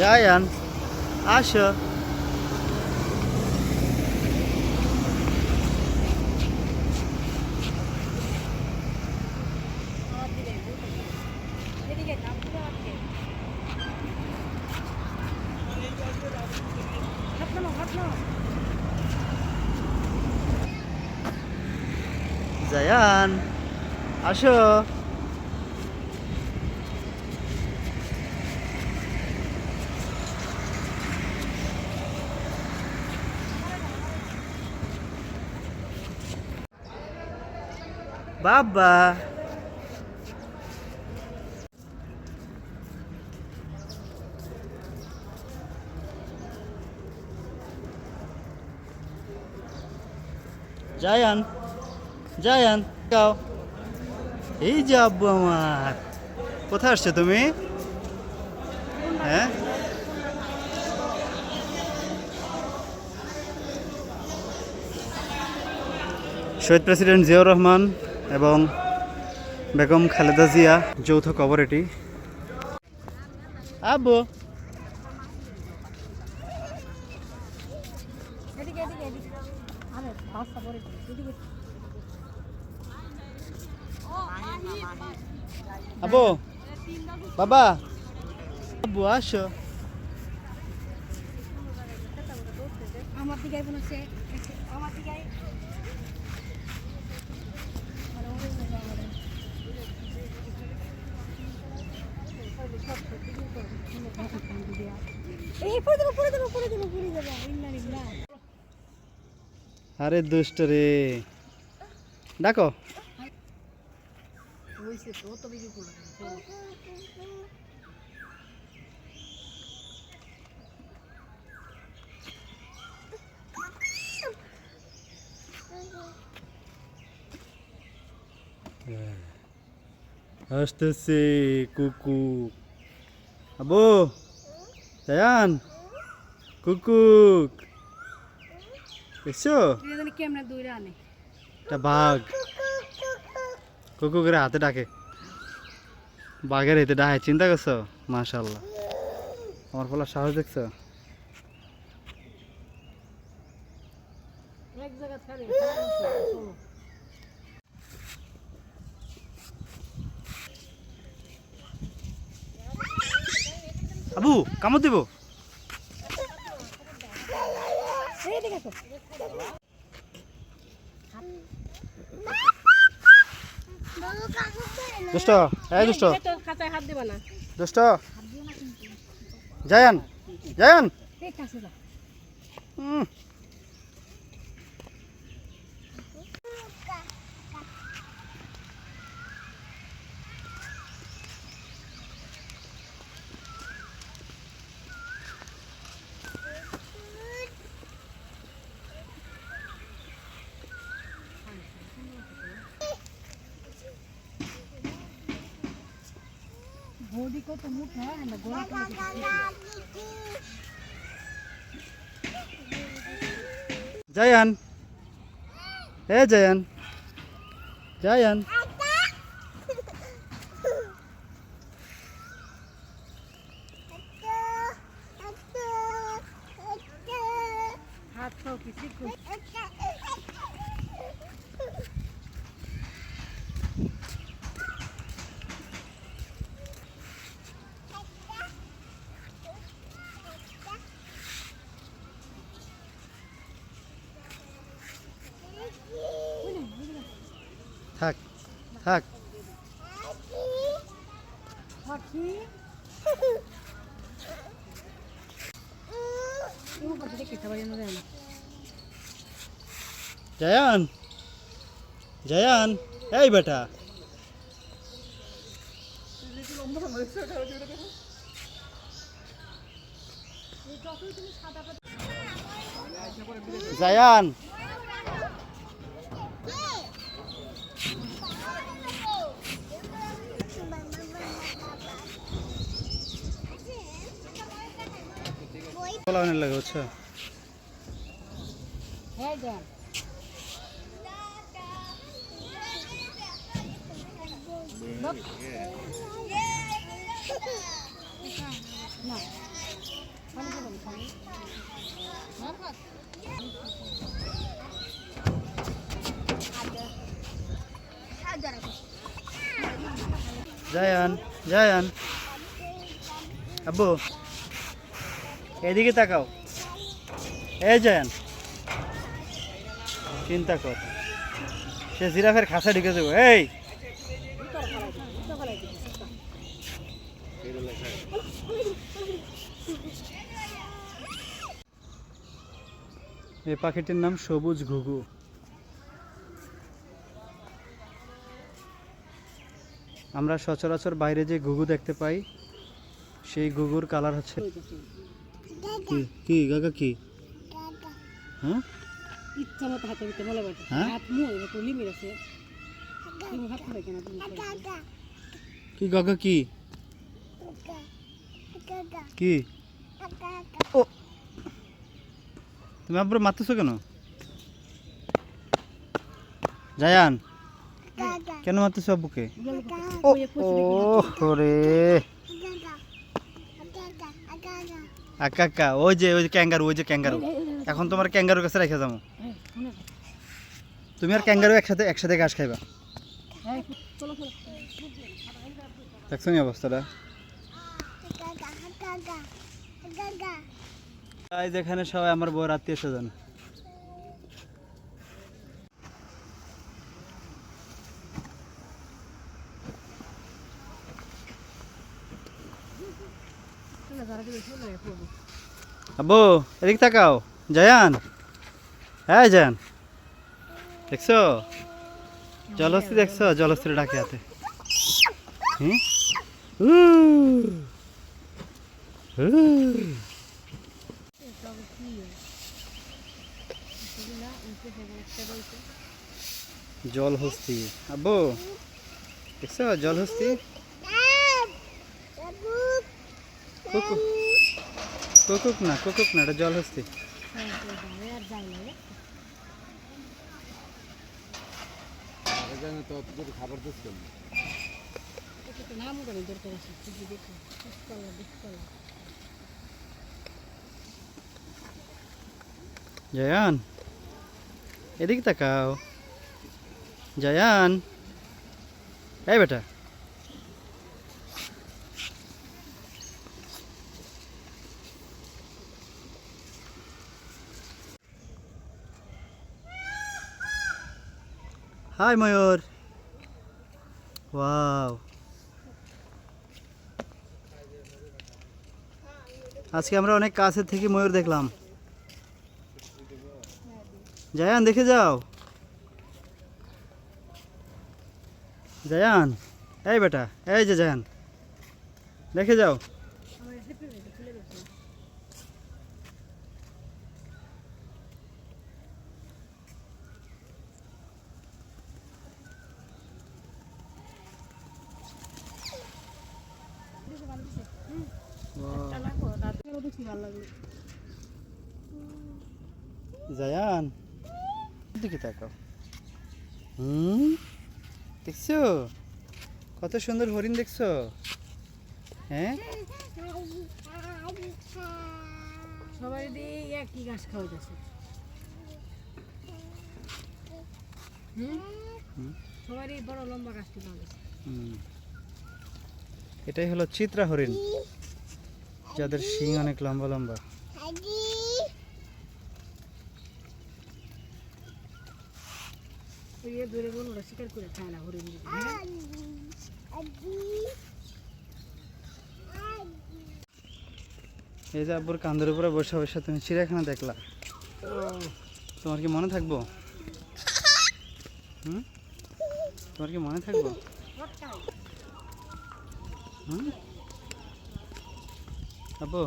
জায়ান, আসো। জায়ান, আসো। বাবা, জায়ান, জায়ান, যাও। এই যে আব্বু আমার। কোথায় আসছো তুমি? হ্যাঁ, শহীদ প্রেসিডেন্ট জিয়াউর রহমান এবং বেগম খালেদা জিয়া যৌথ কবর এটি। আব্বু, আব্বু, বাবা, আব্বু আসো। আমার দিকে আমার দিকে আরে দুষ্ট রে, ডাকো। আসতেছে কুকু। আব্বু, জায়ান, কুকুক এসো। কেমনে দৌড়ে আনে এটা বাঘ। কুকুকের হাতে ডাকে, বাঘের হাতে ডাকে। চিন্তা করছো? মাশাআল্লাহ, আমার ফলার সাহস দেখছো? এক জায়গা ছাড়ে আবু, কামড় দিব। দুষ্ট, এই দুষ্ট, খাঁচায় হাত দেবা না দুষ্ট। জায়ান, জায়ান। बॉडी को तो मुख है ना गोरा জায়ান, এ জায়ান, জায়ান। हाथ तो किसी को থাক, থাক। पाखी वो पाखी देखे था भाई ना জায়ান, জায়ান, এই বেটা। জায়ান, পোলাওনের লাগে বুঝছো? है जान ना জায়ান, জায়ান, আব্বু এদিকে তাকাও। এই জায়ান, চিন্তা কর, সে জিরাফের খাঁচা ঢুকে দেবো। এই এই পাখিটির নাম সবুজ ঘুঘু। আমরা সচরাচর বাইরে যে ঘুঘু দেখতে পাই সেই ঘুঘুর কালার হচ্ছে কি কি গাগা কি? হ্যাঁ ইচ্ছা মতো হাতে দিতে বলে বেটা হ্যাঁ? হাত মুই তো লিমিট আছে তুমি হাত করে কেন তুমি কি গাগা কি কি? ও তুমি আব্বুর মারতেছো কেন? জায়ান কেন মারতেছো আব্বুকে? ও ও রে আকা ওই যে ক্যাঙ্গারু, ওই যে ক্যাঙ্গারু। এখন তোমার ক্যাঙ্গারুর কাছে রেখে যাবো। তুমি আর ক্যাঙ্গারু একসাথে একসাথে ঘাস খাইবা। চলো চলো দেখছো নি অবস্থাটা? যেখানে সবাই আমার বউয়ের আত্মীয় স্বজন। আব্বু এদিক তাকাও। জায়ান, হ্যাঁ জায়ান, দেখছো জলহস্তি? দেখছো জলহস্তির ডাকে হাতে? জলহস্তি আব্বু, দেখছো জলহস্তি? কুকুক কুকুক না, কুকুক না, এটা জলহস্তি। আর যাই না খাবার দিচ্ছেন একটু নাম করে দরকার আছে দেখি দেখো কলা দেখ কলা জায়ান এদিকে তাকাও। জায়ান, এই বেটা, হাই ময়ূর। ওয়াও, আজকে আমরা অনেক কাছের থেকে ময়ূর দেখলাম। জায়ান দেখে যাও। জায়ান, এই বেটা, এই যে জায়ান, দেখে যাও। জায়ান দিকে তাকাও। দেখছো কত সুন্দর হরিণ? দেখছো? হ্যাঁ সবাই দিয়ে একই ঘাস খাওয়াইতেছে সবারই বড় লম্বা গাছটি খাওয়াইতেছে এটাই হলো চিত্রা হরিণ, যাদের শিং অনেক লম্বা লম্বা। ধরে বলুন শিকার করে খায় না হরিণ এই যে আব্বুর কান্দের উপরে বসে বসে তুমি চিড়িয়াখানা দেখলা, তোমার কি মনে থাকবো? তোমার কি মনে থাকবো? আব্বু